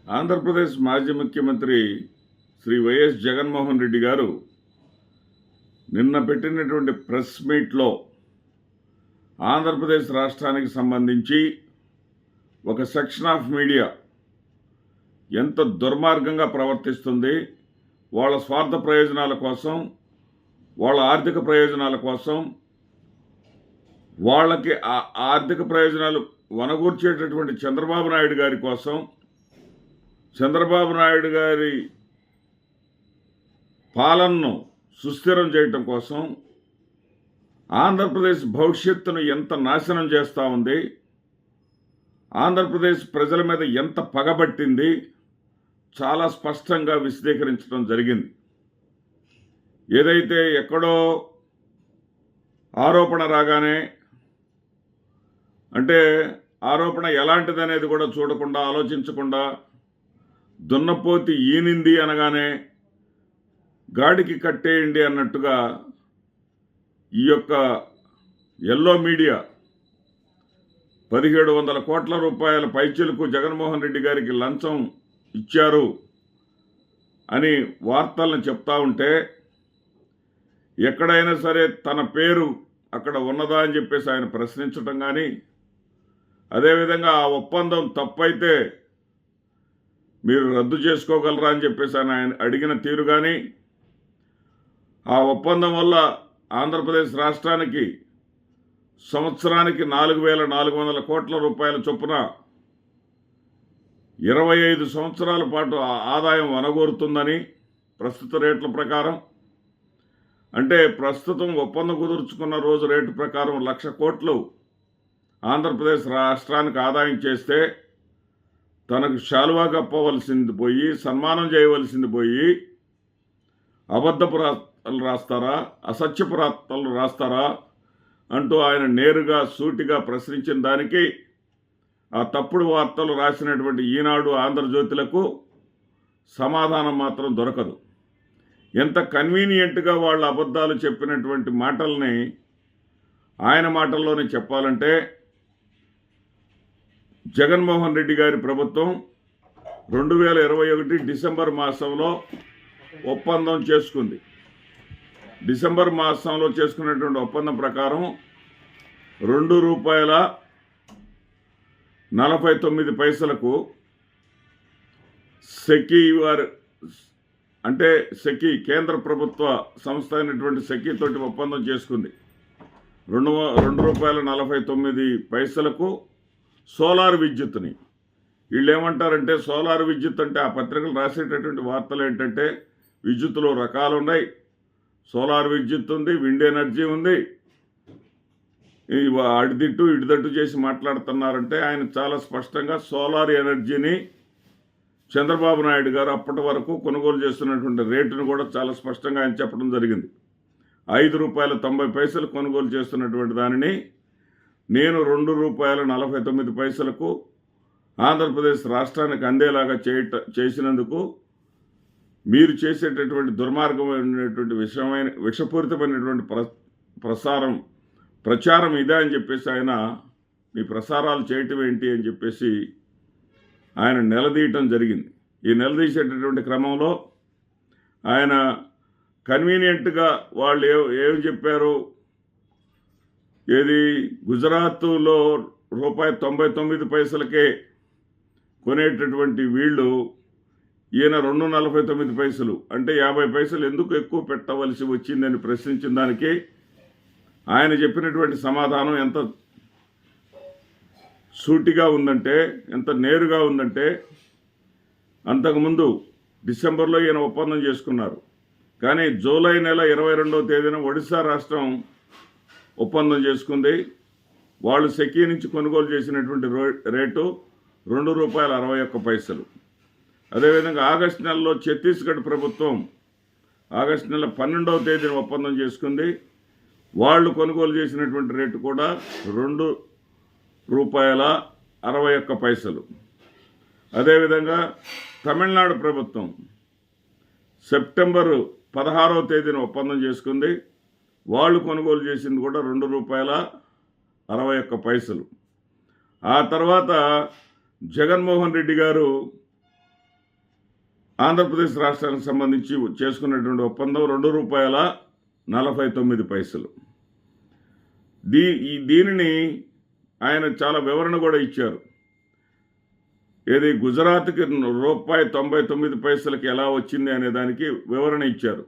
ఆంధ్రప్రదేశ్ మాజీ ముఖ్యమంత్రి శ్రీ వైఎస్ జగన్మోహన్ రెడ్డి గారు నిన్న పెట్టినటువంటి ప్రెస్ మీట్లో ఆంధ్రప్రదేశ్ రాష్ట్రానికి సంబంధించి ఒక సెక్షన్ ఆఫ్ మీడియా ఎంత దుర్మార్గంగా ప్రవర్తిస్తుంది, వాళ్ళ స్వార్థ ప్రయోజనాల కోసం, వాళ్ళ ఆర్థిక ప్రయోజనాల కోసం, వాళ్ళకి ఆర్థిక ప్రయోజనాలు వనగూర్చేటటువంటి చంద్రబాబు నాయుడు గారి కోసం, చంద్రబాబు నాయుడు గారి పాలనను సుస్థిరం చేయటం కోసం ఆంధ్రప్రదేశ్ భవిష్యత్తును ఎంత నాశనం చేస్తూ ఉంది, ఆంధ్రప్రదేశ్ ప్రజల మీద ఎంత పగబట్టింది చాలా స్పష్టంగా విశదీకరించడం జరిగింది. ఏదైతే ఎక్కడో ఆరోపణ రాగానే, అంటే ఆరోపణ ఎలాంటిదనేది కూడా చూడకుండా, ఆలోచించకుండా, దున్నపోతి ఈనింది అనగానే గాడికి కట్టేయండి అన్నట్టుగా ఈ యొక్క ఎల్లో మీడియా 1700 కోట్ల రూపాయల పైచిలకు జగన్మోహన్ రెడ్డి గారికి లంచం ఇచ్చారు అని వార్తలను చెప్తా ఉంటే, ఎక్కడైనా సరే తన పేరు అక్కడ ఉన్నదా అని చెప్పేసి ఆయన ప్రశ్నించటం కానీ, అదేవిధంగా ఆ ఒప్పందం తప్పైతే మీరు రద్దు చేసుకోగలరా అని చెప్పేసి ఆయన అడిగిన తీరు కానీ, ఆ ఒప్పందం వల్ల ఆంధ్రప్రదేశ్ రాష్ట్రానికి సంవత్సరానికి 4,400 కోట్ల రూపాయల చొప్పున 25 సంవత్సరాల పాటు ఆదాయం వనగూరుతుందని ప్రస్తుత రేట్ల ప్రకారం, అంటే ప్రస్తుతం ఒప్పందం కుదుర్చుకున్న రోజు రేటు ప్రకారం 1,00,000 కోట్లు ఆంధ్రప్రదేశ్ రాష్ట్రానికి ఆదాయం చేస్తే, తనకు శాలువా కప్పవలసింది పోయి, సన్మానం చేయవలసింది పోయి, అబద్ధపు రాతలు రాస్తారా, అసత్యపు రాతలు రాస్తారా అంటూ ఆయన నేరుగా సూటిగా ప్రశ్నించిన దానికి ఆ తప్పుడు వార్తలు రాసినటువంటి ఈనాడు, ఆంధ్రజ్యోతులకు సమాధానం మాత్రం దొరకదు. ఎంత కన్వీనియంట్గా వాళ్ళ అబద్ధాలు చెప్పినటువంటి మాటల్ని ఆయన మాటల్లోనే చెప్పాలంటే, జగన్మోహన్ రెడ్డి గారి ప్రభుత్వం 2021 డిసెంబర్ మాసంలో ఒప్పందం చేసుకుంది. డిసెంబర్ మాసంలో చేసుకున్నటువంటి ఒప్పందం ప్రకారం ₹2.49 సెకీ వారు, అంటే సెకీ కేంద్ర ప్రభుత్వ సంస్థ అయినటువంటి సెకీ తోటి ఒప్పందం చేసుకుంది. ₹2.49 సోలార్ విద్యుత్తుని. వీళ్ళు ఏమంటారంటే, సోలార్ విద్యుత్ అంటే ఆ పత్రికలు రాసేటటువంటి వార్తలు ఏంటంటే, విద్యుత్తులో రకాలు ఉన్నాయి, సోలార్ విద్యుత్ ఉంది, విండ్ ఎనర్జీ ఉంది, అడిదిట్టు ఇడిదట్టు చేసి మాట్లాడుతున్నారంటే, ఆయన చాలా స్పష్టంగా సోలార్ ఎనర్జీని చంద్రబాబు నాయుడు గారు అప్పటి వరకు కొనుగోలు చేస్తున్నటువంటి రేటును కూడా చాలా స్పష్టంగా ఆయన చెప్పడం జరిగింది. ₹5.90 కొనుగోలు చేస్తున్నటువంటి దానిని నేను ₹2.49 ఆంధ్రప్రదేశ్ రాష్ట్రానికి అందేలాగా చేసినందుకు మీరు చేసేటటువంటి దుర్మార్గమైనటువంటి విషపూరితమైనటువంటి ప్రచారం ఇదే అని చెప్పేసి ఆయన, మీ ప్రసారాలు చేయటం ఏంటి అని చెప్పేసి ఆయన నిలదీయటం జరిగింది. ఈ నిలదీసేటటువంటి క్రమంలో ఆయన కన్వీనియంట్గా వాళ్ళు ఏం చెప్పారు, ఏది గుజరాత్లో ₹1.99 కొనేటటువంటి వీళ్ళు ఈయన ₹2.49 అంటే 50 పైసలు ఎందుకు ఎక్కువ పెట్టవలసి వచ్చిందని ప్రశ్నించిన దానికి ఆయన చెప్పినటువంటి సమాధానం ఎంత సూటిగా ఉందంటే, ఎంత నేరుగా ఉందంటే, అంతకుముందు డిసెంబర్లో ఈయన ఒప్పందం చేసుకున్నారు, కానీ జూలై నెల 22వ తేదీన ఒడిశా రాష్ట్రం ఒప్పందం చేసుకుంది. వాళ్ళు సెకీ నుంచి కొనుగోలు చేసినటువంటి రేటు ₹2.61. అదేవిధంగా ఆగస్టు నెలలో ఛత్తీస్గఢ్ ప్రభుత్వం ఆగస్టు నెల 12వ తేదీన ఒప్పందం చేసుకుంది. వాళ్ళు కొనుగోలు చేసినటువంటి రేటు కూడా ₹2.61. అదేవిధంగా తమిళనాడు ప్రభుత్వం సెప్టెంబర్ 16వ తేదీన ఒప్పందం చేసుకుంది. వాళ్ళు కొనుగోలు చేసింది కూడా ₹2.61. ఆ తర్వాత జగన్మోహన్ రెడ్డి గారు ఆంధ్రప్రదేశ్ రాష్ట్రానికి సంబంధించి చేసుకున్నటువంటి ఒప్పందం ₹2.49. దీనిని ఆయన చాలా వివరణ కూడా ఇచ్చారు. ఏది గుజరాత్కి ₹1.99 ఎలా వచ్చింది అనే దానికి వివరణ ఇచ్చారు.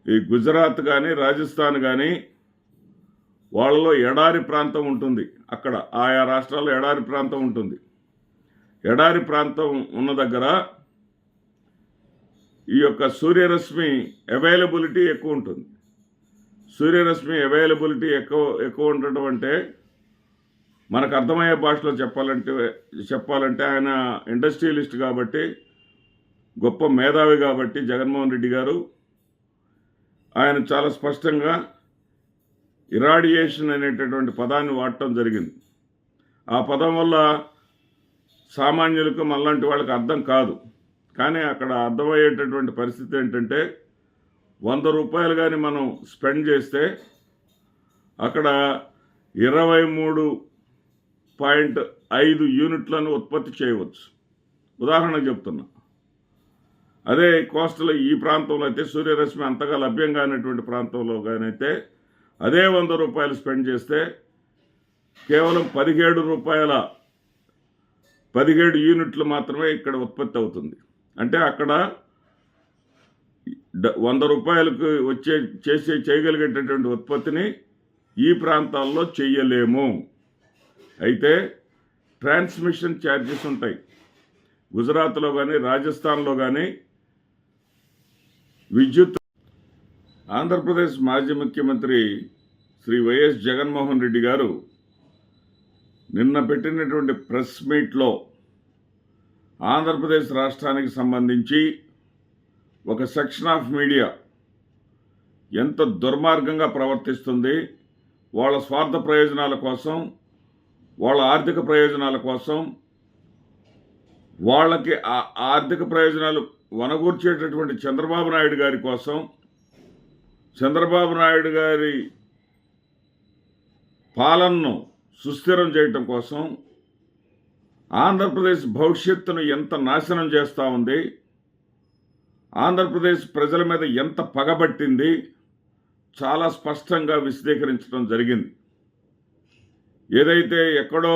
ఈ గుజరాత్ కానీ రాజస్థాన్ కానీ వాళ్ళలో ఎడారి ప్రాంతం ఉంటుంది. అక్కడ ఆయా రాష్ట్రాల్లో ఎడారి ప్రాంతం ఉంటుంది. ఎడారి ప్రాంతం ఉన్న దగ్గర ఈ యొక్క సూర్యరశ్మి అవైలబిలిటీ ఎక్కువ ఉంటుంది. సూర్యరశ్మి అవైలబిలిటీ ఎక్కువ ఉండటం అంటే మనకు అర్థమయ్యే భాషలో చెప్పాలంటే ఆయన ఇండస్ట్రియలిస్ట్ కాబట్టి, గొప్ప మేధావి కాబట్టి జగన్మోహన్ రెడ్డి గారు ఆయన చాలా స్పష్టంగా ఇరాడియేషన్ అనేటటువంటి పదాన్ని వాడటం జరిగింది. ఆ పదం వల్ల సామాన్యులకు మనలాంటి వాళ్ళకి అర్థం కాదు. కానీ అక్కడ అర్థమయ్యేటటువంటి పరిస్థితి ఏంటంటే ₹100 కానీ మనం స్పెండ్ చేస్తే అక్కడ 23.5 యూనిట్లను ఉత్పత్తి చేయవచ్చు. ఉదాహరణకు చెప్తున్నా. అదే కోస్టల్ ఈ ప్రాంతంలో అయితే సూర్యరశ్మి అంతగా లభ్యం కానటువంటి ప్రాంతంలో కానైతే అదే ₹100 స్పెండ్ చేస్తే కేవలం ₹17 యూనిట్లు మాత్రమే ఇక్కడ ఉత్పత్తి అవుతుంది. అంటే అక్కడ ₹100కు చేయగలిగేటటువంటి ఉత్పత్తిని ఈ ప్రాంతాల్లో చెయ్యలేము. అయితే ట్రాన్స్మిషన్ ఛార్జెస్ ఉంటాయి. గుజరాత్లో కానీ రాజస్థాన్లో కానీ విద్యుత్ ఆంధ్రప్రదేశ్ మాజీ ముఖ్యమంత్రి శ్రీ వైఎస్ జగన్మోహన్ రెడ్డి గారు నిన్న పెట్టినటువంటి ప్రెస్ మీట్లో ఆంధ్రప్రదేశ్ రాష్ట్రానికి సంబంధించి ఒక సెక్షన్ ఆఫ్ మీడియా ఎంత దుర్మార్గంగా ప్రవర్తిస్తుంది, వాళ్ళ స్వార్థ ప్రయోజనాల కోసం, వాళ్ళ ఆర్థిక ప్రయోజనాల కోసం, వాళ్ళకి ఆర్థిక ప్రయోజనాలు వనగూర్చేటటువంటి చంద్రబాబు నాయుడు గారి కోసం, చంద్రబాబు నాయుడు గారి పాలనను సుస్థిరం చేయటం కోసం ఆంధ్రప్రదేశ్ భవిష్యత్తును ఎంత నాశనం చేస్తూ ఉంది, ఆంధ్రప్రదేశ్ ప్రజల మీద ఎంత పగబట్టింది చాలా స్పష్టంగా విశదీకరించడం జరిగింది. ఏదైతే ఎక్కడో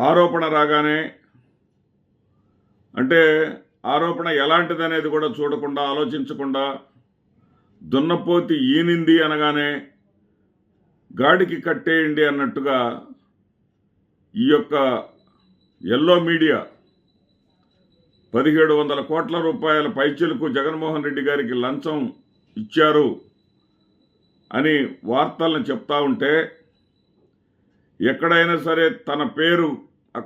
ఆరోపణ రాగానే అంటే ఆరోపణ ఎలాంటిది అనేది కూడా చూడకుండా ఆలోచించకుండా దున్నపోతి ఈనింది అనగానే గాడికి కట్టేయండి అన్నట్టుగా ఈ యొక్క ఎల్లో మీడియా 1700 కోట్ల రూపాయల పైచిలకు జగన్మోహన్ రెడ్డి గారికి లంచం ఇచ్చారు అని వార్తలను చెప్తా ఉంటే ఎక్కడైనా సరే తన పేరు